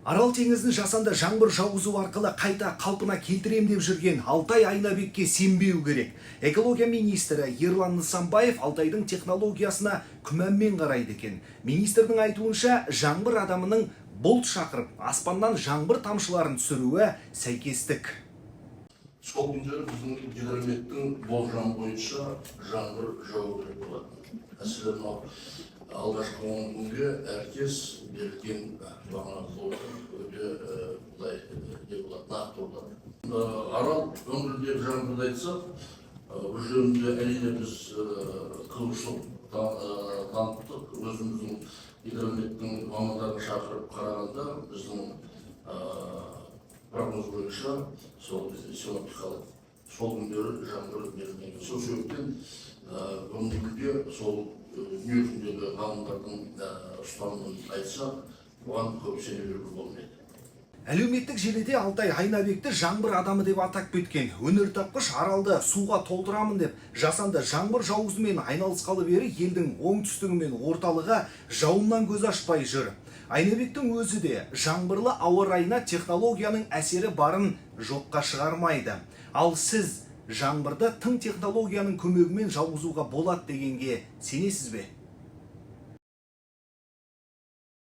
Арал теңізін жасанды жаңбыр жауғызу арқылы қайта қалпына келтірем деп жүрген Алтай Айнабекке сенбеу керек. Экология министрі Ерлан Нысанбаев Алтайдың технологиясына күмәнмен қарайды екен. Министрдің айтуынша, жаңбыр адамының бұлт шақырып, аспаннан жаңбыр тамшыларын түсіруі сәйкестік. Сол күндері біздің гидрометтің болжам бойынша жаңбыр жауы керек болатын. Мәселен, алғашқы 10 күнге әркез берілген бағана өте былай не болады, нақты болады. Арал өңіріндегі жаңбырды айтсақ, бұл жөнінде әрине біз қызығушылық таныттық. Өзіміздің гидрометтің мамандарын шақырып қарағанда біздің прогноз бойынша сол синоптикалық сол күндері жаңбыр берілген. Сол себептен бүгінгі сол дүниежүзіндегі ғалымдардың ұстанымын айтсақ, бұған көп сене беруге болмайды. Әлеуметтік желіде Алтай Айнабекті жаңбыр адамы деп атап кеткен. Өнертапқыш Аралды суға толтырамын деп жасанды жаңбыр жауғызумен айналысқалы бері елдің оңтүстігі мен орталығы жауыннан көз ашпай жүр. Айнабектің өзі де жаңбырлы ауа райына технологияның әсері барын жоққа шығармайды. Ал сіз жаңбырды тың технологияның көмегімен жауғызуға болады дегенге сенесіз бе?